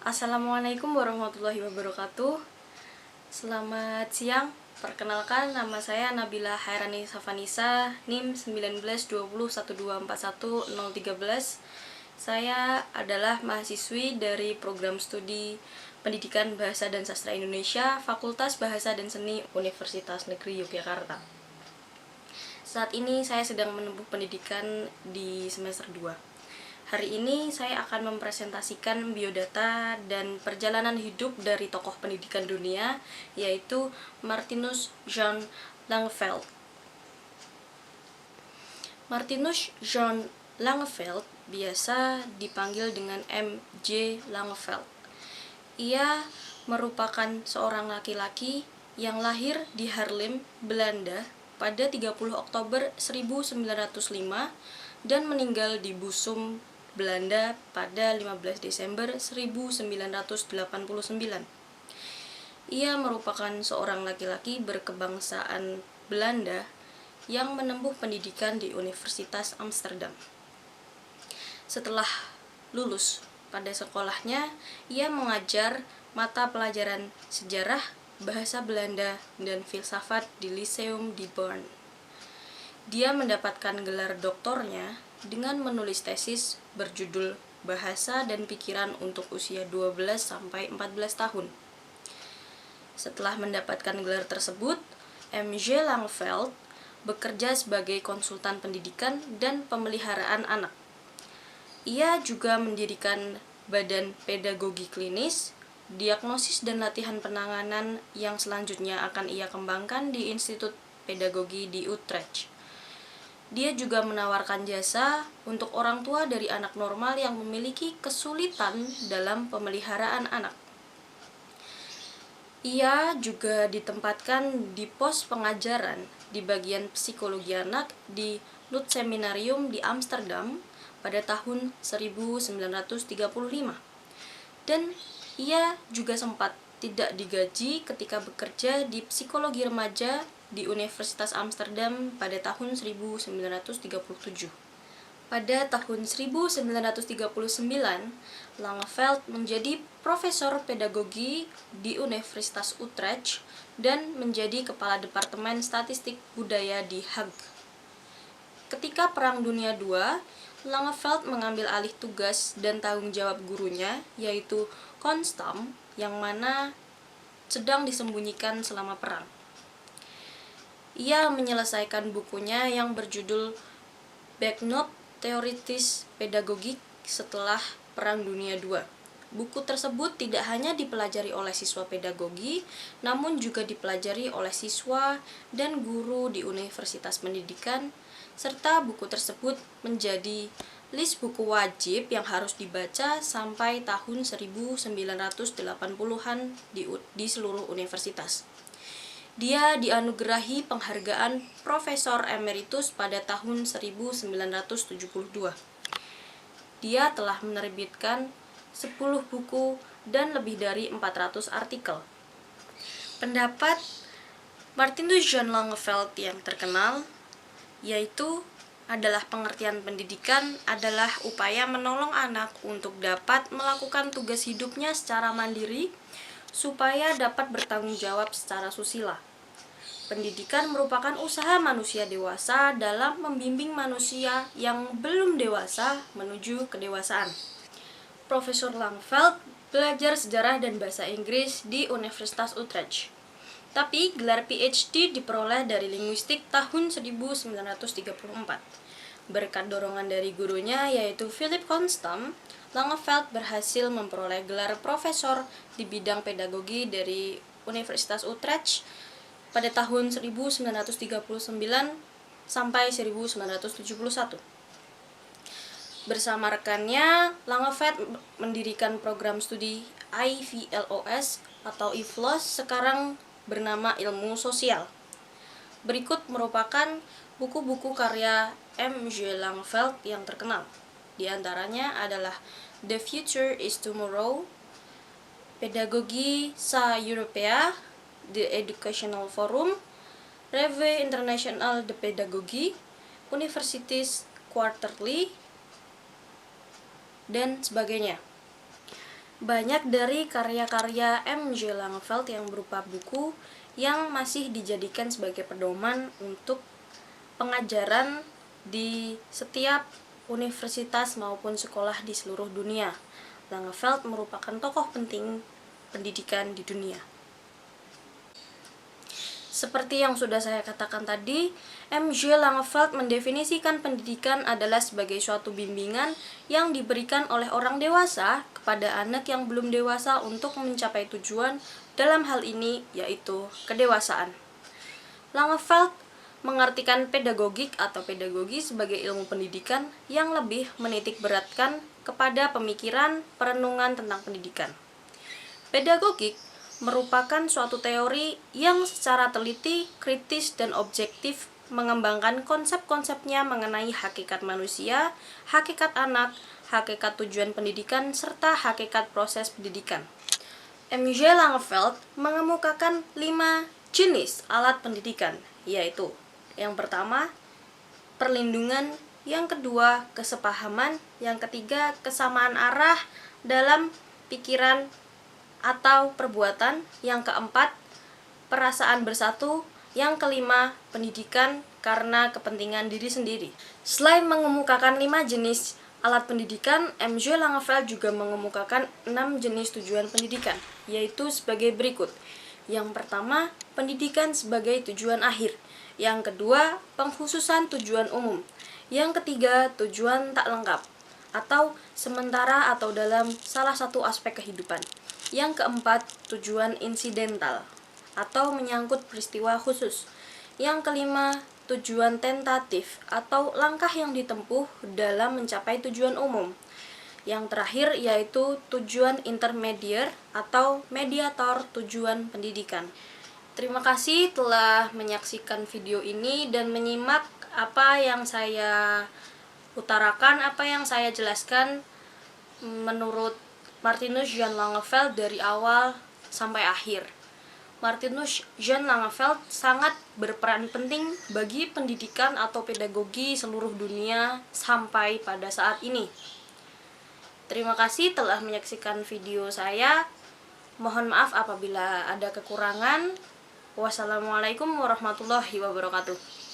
Assalamualaikum warahmatullahi wabarakatuh. Selamat siang. Perkenalkan, nama saya Nabila Hairani Safanisa, NIM 192012411013. Saya adalah mahasiswi dari program studi Pendidikan Bahasa dan Sastra Indonesia, Fakultas Bahasa dan Seni Universitas Negeri Yogyakarta. Saat ini saya sedang menempuh pendidikan di semester 2. Hari ini saya akan mempresentasikan biodata dan perjalanan hidup dari tokoh pendidikan dunia, yaitu Martinus John Langeveld. Martinus John Langeveld biasa dipanggil dengan M.J. Langeveld. Ia merupakan seorang laki-laki yang lahir di Haarlem, Belanda pada 30 Oktober 1905 dan meninggal di Bussum, Belanda pada 15 Desember 1989. Ia merupakan seorang laki-laki berkebangsaan Belanda yang menempuh pendidikan di Universitas Amsterdam. Setelah lulus pada sekolahnya, ia mengajar mata pelajaran sejarah, bahasa Belanda, dan filsafat di Lyceum di Bern. Dia mendapatkan gelar doktornya dengan menulis tesis berjudul Bahasa dan Pikiran untuk Usia 12-14 tahun. Setelah mendapatkan gelar tersebut, M.J. Langeveld bekerja sebagai konsultan pendidikan dan pemeliharaan anak. Ia juga mendirikan Badan Pedagogi Klinis, diagnosis dan latihan penanganan yang selanjutnya akan ia kembangkan di Institut Pedagogi di Utrecht. Dia juga menawarkan jasa untuk orang tua dari anak normal yang memiliki kesulitan dalam pemeliharaan anak. Ia juga ditempatkan di pos pengajaran di bagian psikologi anak di Lutz Seminarium di Amsterdam pada tahun 1935. Dan ia juga sempat tidak digaji ketika bekerja di psikologi remaja di Universitas Amsterdam pada tahun 1937. Pada tahun 1939, Langeveld menjadi profesor pedagogi di Universitas Utrecht dan menjadi kepala Departemen Statistik Budaya di Hague. Ketika Perang Dunia II, Langeveld mengambil alih tugas dan tanggung jawab gurunya, yaitu Konstam, yang mana sedang disembunyikan selama perang. Ia menyelesaikan bukunya yang berjudul Backnote Theoritis Pedagogik setelah Perang Dunia II. Buku tersebut tidak hanya dipelajari oleh siswa pedagogi, namun juga dipelajari oleh siswa dan guru di universitas pendidikan, serta buku tersebut menjadi list buku wajib yang harus dibaca sampai tahun 1980-an di seluruh universitas. Dia dianugerahi penghargaan Profesor Emeritus pada tahun 1972. Dia telah menerbitkan 10 buku dan lebih dari 400 artikel. Pendapat Martinus John Langeveld yang terkenal yaitu adalah pengertian pendidikan adalah upaya menolong anak untuk dapat melakukan tugas hidupnya secara mandiri supaya dapat bertanggung jawab secara susila. Pendidikan merupakan usaha manusia dewasa dalam membimbing manusia yang belum dewasa menuju kedewasaan. Profesor Langeveld belajar sejarah dan bahasa Inggris di Universitas Utrecht. Tapi gelar PhD diperoleh dari linguistik tahun 1934. Berkat dorongan dari gurunya yaitu Philip Konstam, Langeveld berhasil memperoleh gelar profesor di bidang pedagogi dari Universitas Utrecht pada tahun 1939 sampai 1971. Bersama rekannya, Langeveld mendirikan program studi IVLOS atau IVLOS, sekarang bernama Ilmu Sosial. Berikut merupakan buku-buku karya M.J. Langeveld yang terkenal. Di antaranya adalah The Future is Tomorrow, Pedagogie sa Europea, The Educational Forum, Revue Internationale de Pédagogie, Universities Quarterly, dan sebagainya. Banyak dari karya-karya M.J. Langeveld yang berupa buku yang masih dijadikan sebagai pedoman untuk pengajaran di setiap universitas maupun sekolah di seluruh dunia. Langeveld merupakan tokoh penting pendidikan di dunia. Seperti yang sudah saya katakan tadi, M.J. Langeveld mendefinisikan pendidikan adalah sebagai suatu bimbingan yang diberikan oleh orang dewasa kepada anak yang belum dewasa untuk mencapai tujuan, dalam hal ini yaitu kedewasaan. Langeveld mengartikan pedagogik atau pedagogi sebagai ilmu pendidikan yang lebih menitik beratkan kepada pemikiran perenungan tentang pendidikan. Pedagogik merupakan suatu teori yang secara teliti, kritis, dan objektif mengembangkan konsep-konsepnya mengenai hakikat manusia, hakikat anak, hakikat tujuan pendidikan, serta hakikat proses pendidikan. M.J. Langeveld mengemukakan 5 jenis alat pendidikan, yaitu yang pertama, perlindungan, yang kedua, kesepahaman, yang ketiga, kesamaan arah dalam pikiran atau perbuatan, yang keempat, perasaan bersatu, yang kelima, pendidikan karena kepentingan diri sendiri. Selain mengemukakan 5 jenis alat pendidikan, M.J. Langeveld juga mengemukakan 6 jenis tujuan pendidikan, yaitu sebagai berikut. Yang pertama, pendidikan sebagai tujuan akhir. Yang kedua, pengkhususan tujuan umum. Yang ketiga, tujuan tak lengkap atau sementara atau dalam salah satu aspek kehidupan. Yang keempat, tujuan insidental atau menyangkut peristiwa khusus. Yang kelima, tujuan tentatif atau langkah yang ditempuh dalam mencapai tujuan umum. Yang terakhir yaitu tujuan intermedier atau mediator tujuan pendidikan. Terima kasih telah menyaksikan video ini dan menyimak apa yang saya utarakan, apa yang saya jelaskan menurut Martinus Jean Langeveld dari awal sampai akhir. Martinus Jean Langeveld sangat berperan penting bagi pendidikan atau pedagogi seluruh dunia sampai pada saat ini. Terima kasih telah menyaksikan video saya. Mohon maaf apabila ada kekurangan. Wassalamualaikum warahmatullahi wabarakatuh.